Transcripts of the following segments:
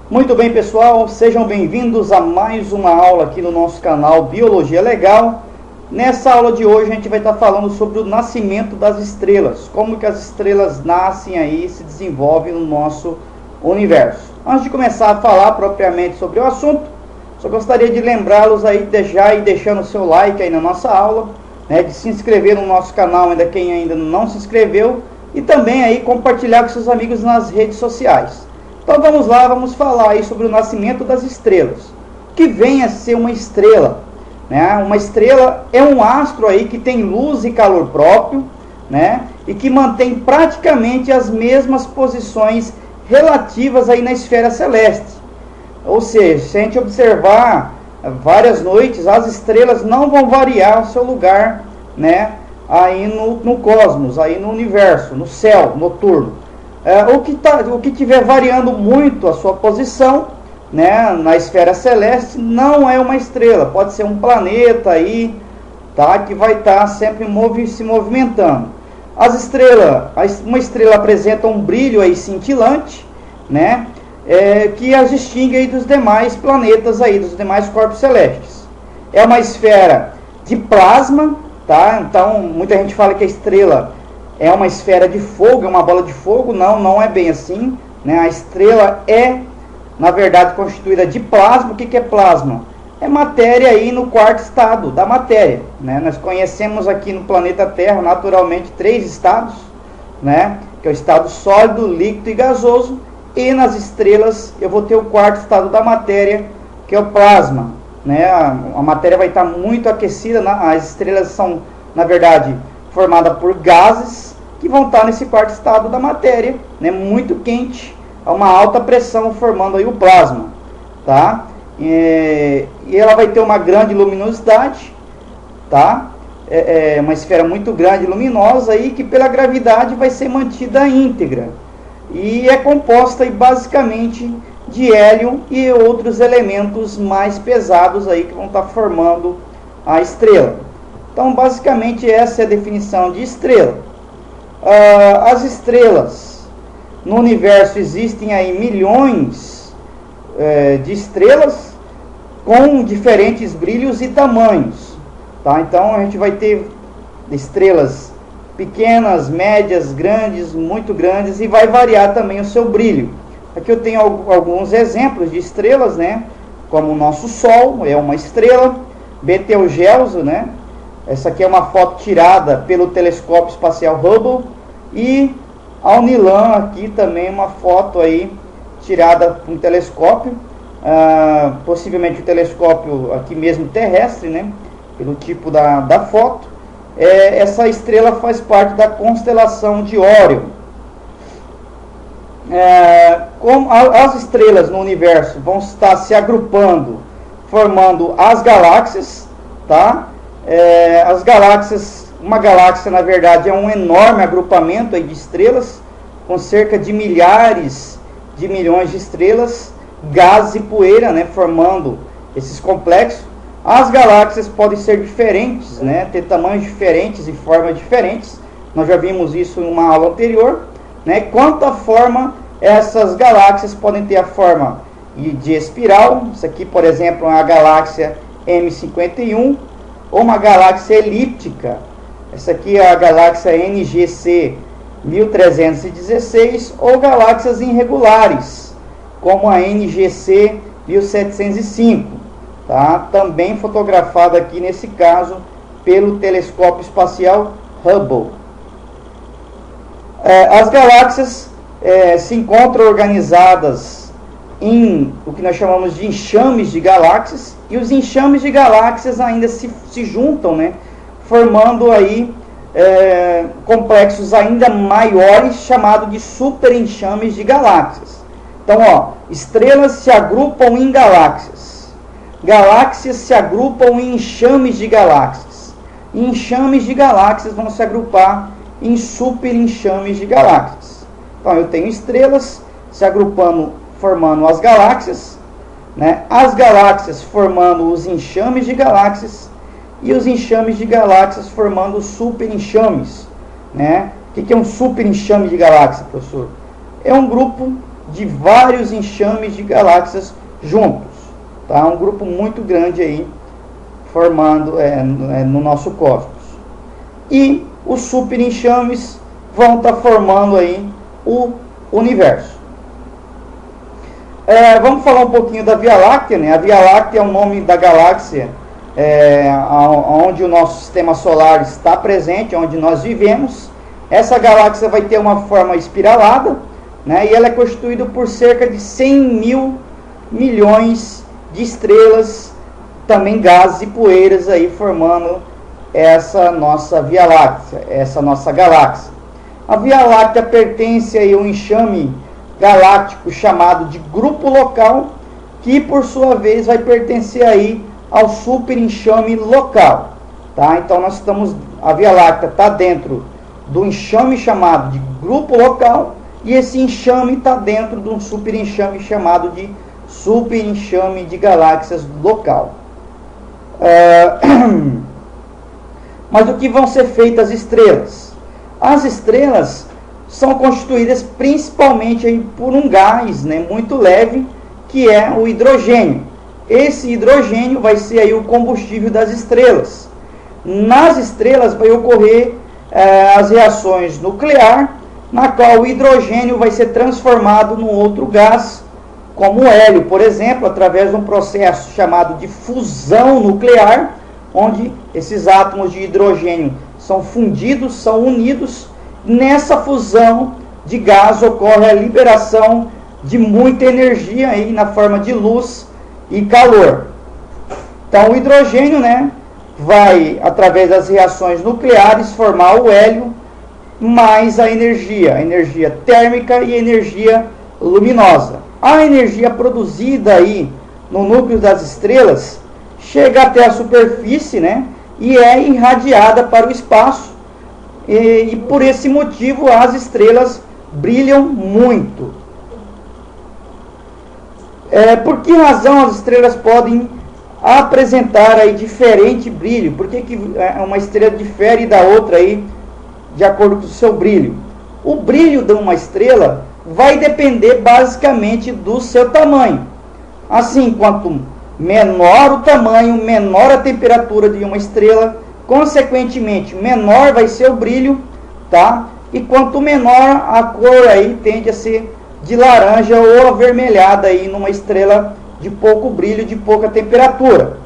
Muito bem, pessoal, sejam bem-vindos a mais uma aula aqui no nosso canal Biologia Legal. Nessa aula de hoje a gente vai estar falando sobre o nascimento das estrelas, como que as estrelas nascem aí e se desenvolvem no nosso universo. Antes de começar a falar propriamente sobre o assunto, só gostaria de lembrá-los aí de já ir deixando o seu like aí na nossa aula, né, de se inscrever no nosso canal ainda quem ainda não se inscreveu e também aí compartilhar com seus amigos nas redes sociais. Então vamos lá, vamos falar aí sobre o nascimento das estrelas. O que vem a ser uma estrela? Né? Uma estrela é um astro aí que tem luz e calor próprio, né? E que mantém praticamente as mesmas posições relativas aí na esfera celeste. Ou seja, se a gente observar várias noites, as estrelas não vão variar o seu lugar, né? Aí no cosmos, aí no universo, no céu noturno. O que estiver variando muito a sua posição, né, na esfera celeste, não é uma estrela, pode ser um planeta aí, tá, que vai estar sempre se movimentando. Uma estrela apresenta um brilho aí cintilante, né, que as distingue aí dos demais planetas aí, dos demais corpos celestes. É uma esfera de plasma, tá? Então muita gente fala que a estrela é uma esfera de fogo, é uma bola de fogo. Não é bem assim, né? A estrela é, na verdade, constituída de plasma. O que é plasma? É matéria aí no quarto estado da matéria, né? Nós conhecemos aqui no planeta Terra, naturalmente, 3 estados, né? Que é o estado sólido, líquido e gasoso. E nas estrelas eu vou ter o quarto estado da matéria, que é o plasma, né? A matéria vai estar muito aquecida. As estrelas são, na verdade, formadas por gases que vão estar nesse quarto estado da matéria, né? Muito quente, a uma alta pressão, formando aí o plasma, tá? E ela vai ter uma grande luminosidade, tá? Uma esfera muito grande e luminosa aí, que pela gravidade vai ser mantida íntegra. E é composta aí, basicamente, de hélio e outros elementos mais pesados aí que vão estar formando a estrela. Então, basicamente, essa é a definição de estrela. As estrelas no universo, existem aí milhões de estrelas com diferentes brilhos e tamanhos, tá? Então a gente vai ter estrelas pequenas, médias, grandes, muito grandes, e vai variar também o seu brilho. Aqui eu tenho alguns exemplos de estrelas, né? Como o nosso Sol é uma estrela, Betelgeuse, né? Essa aqui é uma foto tirada pelo telescópio espacial Hubble, e Alnilam aqui também uma foto aí tirada com um telescópio, possivelmente o telescópio aqui mesmo terrestre, né? Pelo tipo da foto. Essa estrela faz parte da constelação de Órion. Como as estrelas no universo vão estar se agrupando, formando as galáxias, tá? As galáxias, uma galáxia na verdade é um enorme agrupamento aí de estrelas, com cerca de milhares de milhões de estrelas, gases e poeira, né, formando esses complexos. As galáxias podem ser diferentes, né, ter tamanhos diferentes e formas diferentes. Nós já vimos isso em uma aula anterior, né? Quanto à forma, essas galáxias podem ter a forma de espiral. Isso aqui, por exemplo, é a galáxia M51, ou uma galáxia elíptica. Essa aqui é a galáxia NGC 1316, ou galáxias irregulares, como a NGC 1705, tá? Também fotografada aqui nesse caso pelo telescópio espacial Hubble. As galáxias se encontram organizadas em o que nós chamamos de enxames de galáxias, e os enxames de galáxias ainda se juntam, né, formando aí complexos ainda maiores, chamados de super enxames de galáxias. Então, estrelas se agrupam em galáxias, galáxias se agrupam em enxames de galáxias, e enxames de galáxias vão se agrupar em super enxames de galáxias. Então eu tenho estrelas se agrupando, formando as galáxias, né? As galáxias formando os enxames de galáxias, e os enxames de galáxias formando os super enxames, né? O que é um super enxame de galáxias, professor? É um grupo de vários enxames de galáxias juntos, tá? Um grupo muito grande aí formando no nosso cosmos. E os super enxames vão estar formando aí o universo. Vamos falar um pouquinho da Via Láctea, né? A Via Láctea é o nome da galáxia onde o nosso sistema solar está presente, onde nós vivemos. Essa galáxia vai ter uma forma espiralada, né? E ela é constituída por cerca de 100 mil milhões de estrelas, também gases e poeiras aí formando essa nossa Via Láctea, essa nossa galáxia. A Via Láctea pertence aí a um enxame galáctico chamado de grupo local, que por sua vez vai pertencer aí ao super enxame local, tá? Então a Via Láctea está dentro do enxame chamado de grupo local, e esse enxame está dentro de um super enxame chamado de super enxame de galáxias local. Mas o que vão ser feitas as estrelas? As estrelas são constituídas principalmente aí por um gás, né, muito leve, que é o hidrogênio. Esse hidrogênio vai ser aí o combustível das estrelas. Nas estrelas vai ocorrer as reações nucleares, na qual o hidrogênio vai ser transformado num outro gás, como o hélio, por exemplo, através de um processo chamado de fusão nuclear, onde esses átomos de hidrogênio são fundidos, são unidos. Nessa fusão de gás ocorre a liberação de muita energia aí na forma de luz e calor. Então o hidrogênio, né, vai, através das reações nucleares, formar o hélio mais a energia térmica e a energia luminosa. A energia produzida aí no núcleo das estrelas chega até a superfície, né, e é irradiada para o espaço, e por esse motivo as estrelas brilham muito. Por que razão as estrelas podem apresentar aí diferente brilho? Por que uma estrela difere da outra aí de acordo com o seu brilho? O brilho de uma estrela vai depender basicamente do seu tamanho. Assim, quanto menor o tamanho, menor a temperatura de uma estrela, consequentemente menor vai ser o brilho, tá? E quanto menor a cor aí tende a ser de laranja ou avermelhada aí numa estrela de pouco brilho, de pouca temperatura.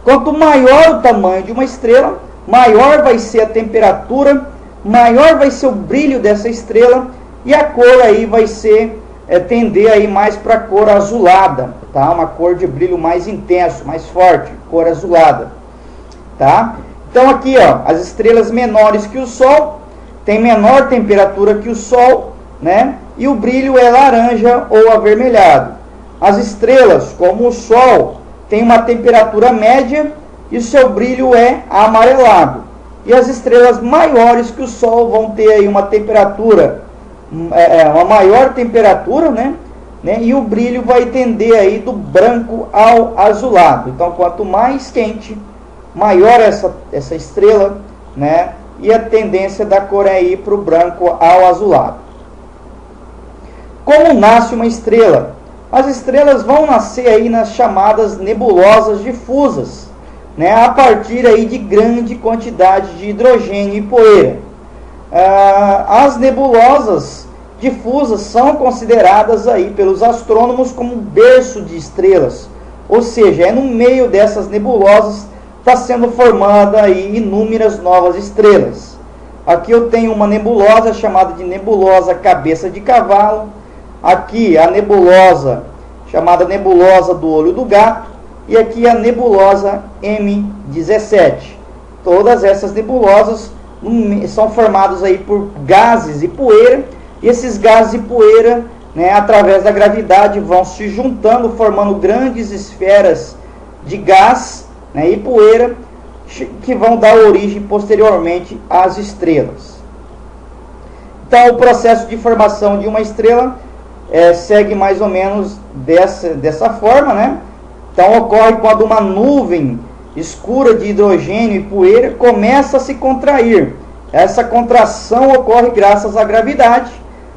Quanto maior o tamanho de uma estrela, maior vai ser a temperatura, maior vai ser o brilho dessa estrela, e a cor aí vai ser tender aí mais para a cor azulada, tá? Uma cor de brilho mais intenso, mais forte, cor azulada, tá? Então aqui, ó, as estrelas menores que o Sol têm menor temperatura que o Sol, né? E o brilho é laranja ou avermelhado. As estrelas, como o Sol, têm uma temperatura média e o seu brilho é amarelado. E as estrelas maiores que o Sol vão ter aí uma temperatura, uma maior temperatura, né? E o brilho vai tender aí do branco ao azulado. Então, quanto mais quente, maior essa estrela, né? E a tendência da cor é ir para o branco ao azulado. Como nasce uma estrela? As estrelas vão nascer aí nas chamadas nebulosas difusas, né? A partir aí de grande quantidade de hidrogênio e poeira. As nebulosas difusas são consideradas aí pelos astrônomos como um berço de estrelas, ou seja, é no meio dessas nebulosas está sendo formada aí inúmeras novas estrelas. Aqui eu tenho uma nebulosa chamada de nebulosa cabeça de cavalo, aqui a nebulosa chamada nebulosa do olho do gato, e aqui a nebulosa M17. Todas essas nebulosas são formadas aí por gases e poeira, e esses gases e poeira, né, através da gravidade, vão se juntando, formando grandes esferas de gás, né, e poeira, que vão dar origem posteriormente às estrelas. Então, o processo de formação de uma estrela segue mais ou menos dessa forma, né? Então, ocorre quando uma nuvem escura de hidrogênio e poeira começa a se contrair. Essa contração ocorre graças à gravidade.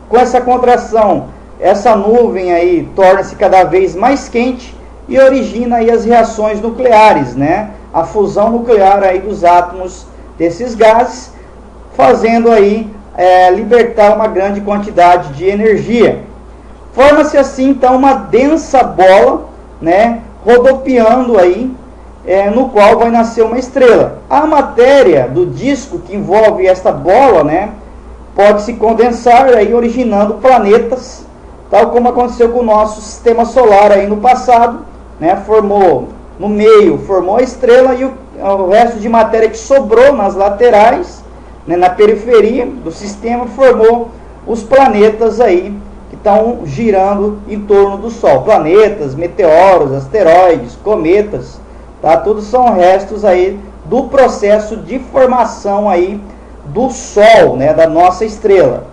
Com essa contração, essa nuvem aí torna-se cada vez mais quente e origina aí as reações nucleares, né? A fusão nuclear aí dos átomos desses gases, fazendo aí libertar uma grande quantidade de energia. Forma-se assim então uma densa bola, né, rodopiando aí, no qual vai nascer uma estrela. A matéria do disco que envolve esta bola, né, pode se condensar aí, originando planetas, tal como aconteceu com o nosso sistema solar aí no passado, né, formou no meio, formou a estrela e o resto de matéria que sobrou nas laterais, né, na periferia do sistema, formou os planetas aí que estão girando em torno do Sol. Planetas, meteoros, asteroides, cometas, tá? Tudo são restos aí do processo de formação aí do Sol, né, da nossa estrela.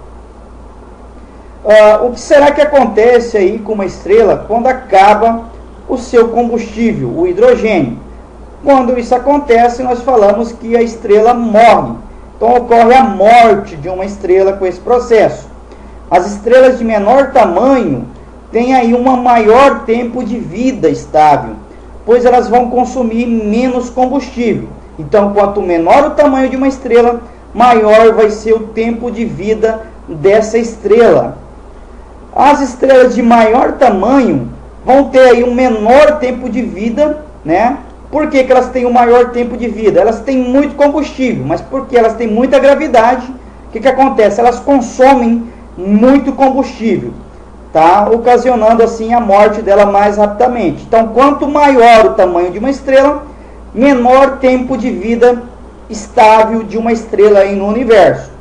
O que será que acontece aí com uma estrela quando acaba o seu combustível, o hidrogênio? Quando isso acontece, nós falamos que a estrela morre. Então ocorre a morte de uma estrela com esse processo. As estrelas de menor tamanho têm aí um maior tempo de vida estável, pois elas vão consumir menos combustível. Então, quanto menor o tamanho de uma estrela, maior vai ser o tempo de vida dessa estrela. As estrelas de maior tamanho vão ter aí um menor tempo de vida, né? Por que que elas têm um maior tempo de vida? Elas têm muito combustível, mas porque elas têm muita gravidade, o que que acontece? Elas consomem muito combustível, tá? Ocasionando assim a morte dela mais rapidamente. Então, quanto maior o tamanho de uma estrela, menor tempo de vida estável de uma estrela aí no universo.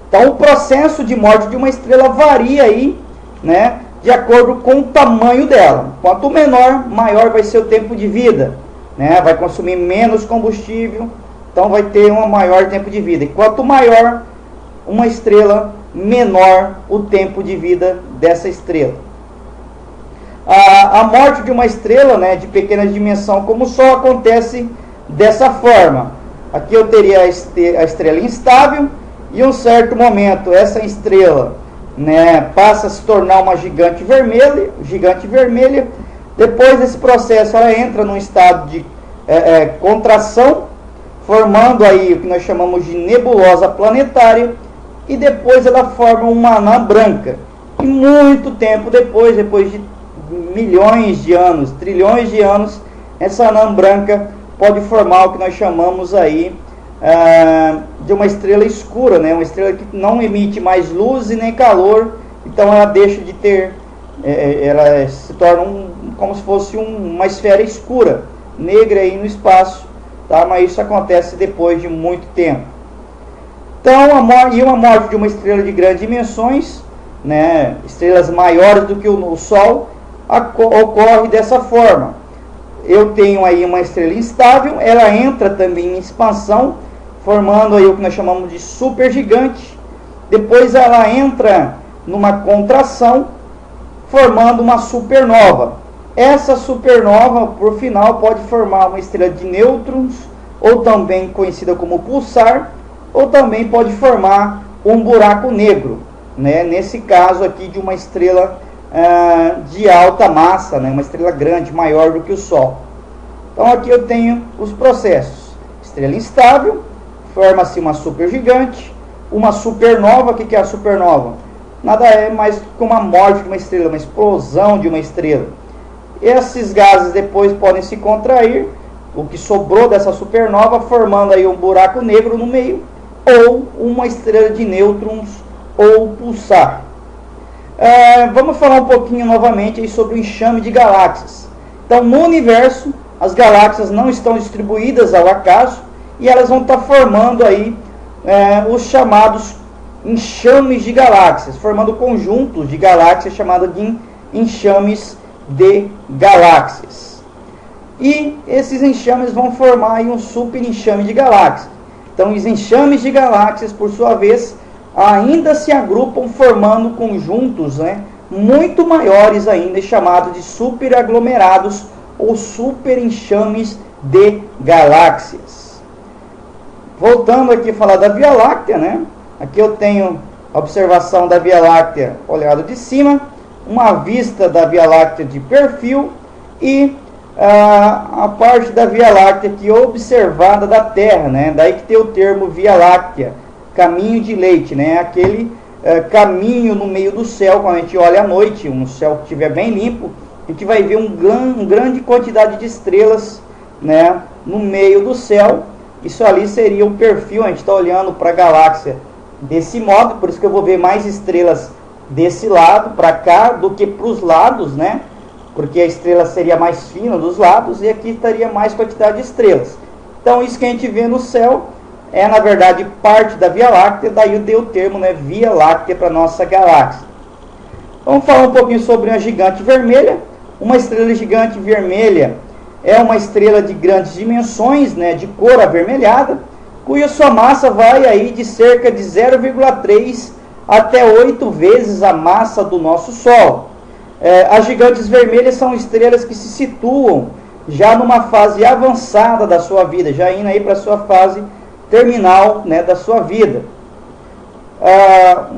Então, o processo de morte de uma estrela varia aí, né, de acordo com o tamanho dela. Quanto menor, maior vai ser o tempo de vida, né? Vai consumir menos combustível, então vai ter um maior tempo de vida. E quanto maior uma estrela, menor o tempo de vida dessa estrela. A morte de uma estrela, né, de pequena dimensão como o Sol, acontece dessa forma. Aqui eu teria a estrela instável, e em um certo momento essa estrela, né, passa a se tornar uma gigante vermelha. Depois desse processo ela entra num estado de contração, formando aí o que nós chamamos de nebulosa planetária, e depois ela forma uma anã branca. E muito tempo depois de milhões de anos, trilhões de anos, essa anã branca pode formar o que nós chamamos aí de uma estrela escura, né? Uma estrela que não emite mais luz e nem calor, então ela deixa de ter, ela se torna como se fosse uma esfera escura, negra aí no espaço, tá? Mas isso acontece depois de muito tempo. Então, uma morte de uma estrela de grandes dimensões, né? Estrelas maiores do que o Sol, ocorre dessa forma. Eu tenho aí uma estrela instável, ela entra também em expansão, formando aí o que nós chamamos de supergigante. Depois ela entra numa contração, formando uma supernova. Essa supernova, por final, pode formar uma estrela de nêutrons, ou também conhecida como pulsar, ou também pode formar um buraco negro, né? Nesse caso aqui de uma estrela de alta massa, né? Uma estrela grande, maior do que o Sol. Então aqui eu tenho os processos. Estrela instável, forma-se uma supergigante, uma supernova. O que é a supernova? Nada é mais que uma morte de uma estrela, uma explosão de uma estrela. Esses gases depois podem se contrair, o que sobrou dessa supernova, formando aí um buraco negro no meio, ou uma estrela de nêutrons, ou pulsar. Vamos falar um pouquinho novamente aí sobre o enxame de galáxias. Então, no universo, as galáxias não estão distribuídas ao acaso, e elas vão estar formando aí os chamados enxames de galáxias, formando conjuntos de galáxias chamados de enxames de galáxias. E esses enxames vão formar aí um super enxame de galáxias. Então, os enxames de galáxias, por sua vez, ainda se agrupam formando conjuntos, né, muito maiores ainda, chamados de superaglomerados ou super enxames de galáxias. Voltando aqui a falar da Via Láctea, né? Aqui eu tenho a observação da Via Láctea olhado de cima. uma vista da Via Láctea de perfil e a parte da Via Láctea aqui observada da Terra, né? Daí que tem o termo Via Láctea, caminho de leite, né? Aquele caminho no meio do céu. Quando a gente olha à noite, um céu que estiver bem limpo, a gente vai ver uma grande quantidade de estrelas, né, no meio do céu. Isso ali seria o perfil. A gente está olhando para a galáxia desse modo, por isso que eu vou ver mais estrelas desse lado para cá do que para os lados, né? Porque a estrela seria mais fina dos lados e aqui estaria mais quantidade de estrelas. Então isso que a gente vê no céu é na verdade parte da Via Láctea, daí eu dei o termo, né, Via Láctea para nossa galáxia. Vamos falar um pouquinho sobre uma gigante vermelha. Uma estrela gigante vermelha é uma estrela de grandes dimensões, né, de cor avermelhada, cuja sua massa vai aí de cerca de 0,3 até 8 vezes a massa do nosso Sol. As gigantes vermelhas são estrelas que se situam já numa fase avançada da sua vida, já indo aí para a sua fase terminal, né, da sua vida.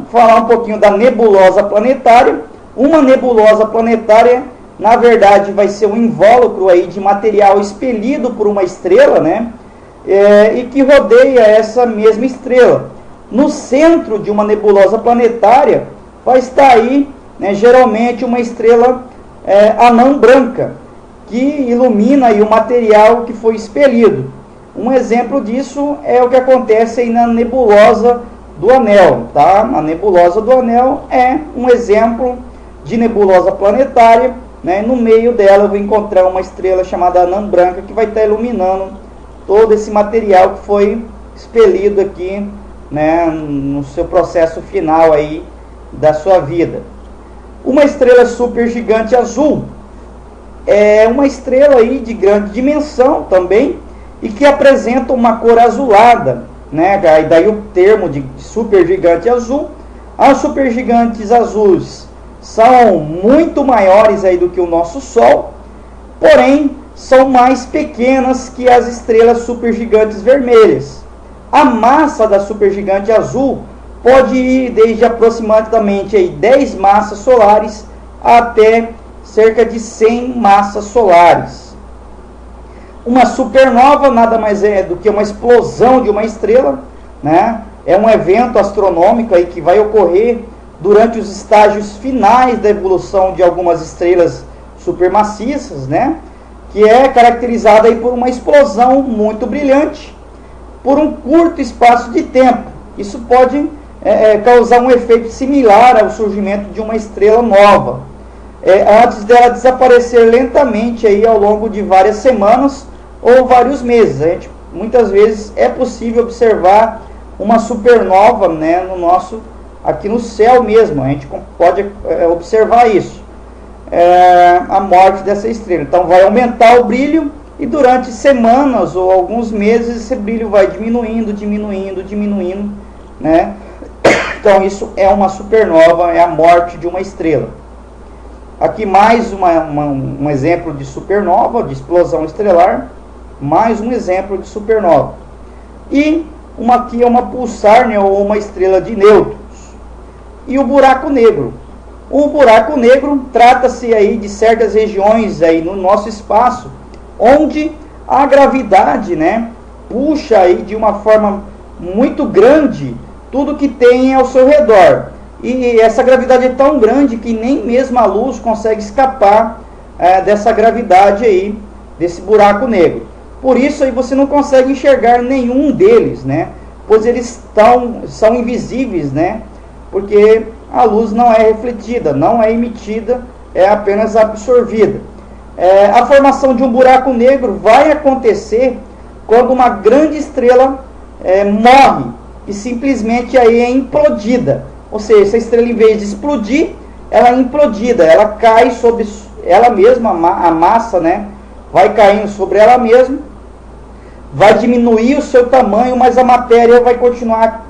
Falar um pouquinho da nebulosa planetária. Uma nebulosa planetária, na verdade, vai ser um invólucro aí de material expelido por uma estrela, né, e que rodeia essa mesma estrela. No centro de uma nebulosa planetária vai estar aí, né, geralmente uma estrela anã branca, que ilumina aí o material que foi expelido. Um exemplo disso é o que acontece aí na nebulosa do Anel, tá? A nebulosa do Anel é um exemplo de nebulosa planetária, né? No meio dela eu vou encontrar uma estrela chamada anã branca que vai estar iluminando todo esse material que foi expelido aqui, né, no seu processo final aí da sua vida. Uma estrela supergigante azul é uma estrela aí de grande dimensão também e que apresenta uma cor azulada, né? Daí o termo de supergigante azul. As supergigantes azuis são muito maiores aí do que o nosso Sol, porém são mais pequenas que as estrelas supergigantes vermelhas. A massa da supergigante azul pode ir desde aproximadamente aí 10 massas solares até cerca de 100 massas solares. Uma supernova nada mais é do que uma explosão de uma estrela, né? É um evento astronômico aí que vai ocorrer durante os estágios finais da evolução de algumas estrelas supermassivas, né? Que é caracterizada aí por uma explosão muito brilhante por um curto espaço de tempo. Isso pode causar um efeito similar ao surgimento de uma estrela nova, antes dela desaparecer lentamente aí ao longo de várias semanas ou vários meses. Muitas vezes é possível observar uma supernova, né, aqui no céu mesmo. A gente pode observar isso, a morte dessa estrela. Então vai aumentar o brilho e durante semanas ou alguns meses esse brilho vai diminuindo, né? Então isso é uma supernova, é a morte de uma estrela. Aqui mais um exemplo de supernova, de explosão estelar, mais um exemplo de supernova. E aqui é uma pulsar, né, ou uma estrela de nêutrons. E o buraco negro. O buraco negro trata-se aí de certas regiões aí no nosso espaço, onde a gravidade, né, puxa aí de uma forma muito grande tudo que tem ao seu redor. E essa gravidade é tão grande que nem mesmo a luz consegue escapar dessa gravidade aí, desse buraco negro. Por isso aí você não consegue enxergar nenhum deles, né? Pois eles são invisíveis, né? Porque a luz não é refletida, não é emitida, é apenas absorvida. A formação de um buraco negro vai acontecer quando uma grande estrela morre e simplesmente aí é implodida. Ou seja, essa estrela, em vez de explodir, ela é implodida, ela cai sobre ela mesma, a massa, né, vai caindo sobre ela mesma, vai diminuir o seu tamanho, mas a matéria vai continuar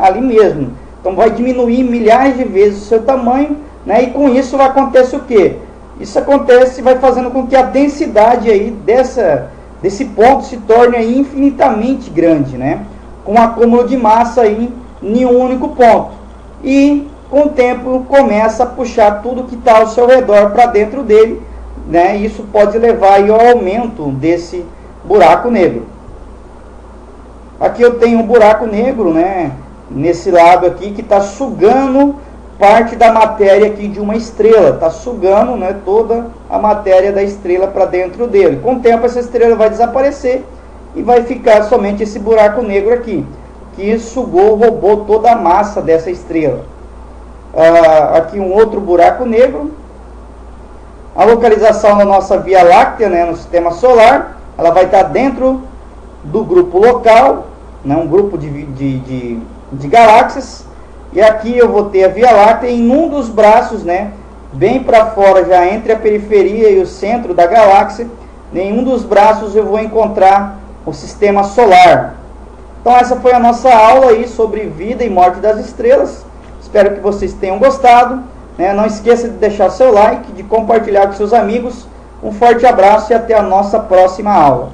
ali mesmo. Então vai diminuir milhares de vezes o seu tamanho, né, e com isso vai acontecer o quê? Isso acontece, vai fazendo com que a densidade aí desse ponto se torne aí infinitamente grande, né, com um acúmulo de massa aí em um único ponto. E com o tempo começa a puxar tudo que está ao seu redor para dentro dele, né? Isso pode levar aí ao aumento desse buraco negro. Aqui eu tenho um buraco negro, né? Nesse lado aqui, que está sugando parte da matéria aqui de uma estrela, está sugando, né, toda a matéria da estrela para dentro dele. Com o tempo essa estrela vai desaparecer e vai ficar somente esse buraco negro aqui, que sugou, roubou toda a massa dessa estrela. Aqui um outro buraco negro. A localização da nossa Via Láctea, né, no sistema solar, ela vai estar dentro do grupo local, né, um grupo de galáxias. E aqui eu vou ter a Via Láctea em um dos braços, né, bem para fora, já entre a periferia e o centro da galáxia. Em um dos braços eu vou encontrar o sistema solar. Então essa foi a nossa aula aí sobre vida e morte das estrelas. Espero que vocês tenham gostado, né? Não esqueça de deixar seu like, de compartilhar com seus amigos. Um forte abraço e até a nossa próxima aula.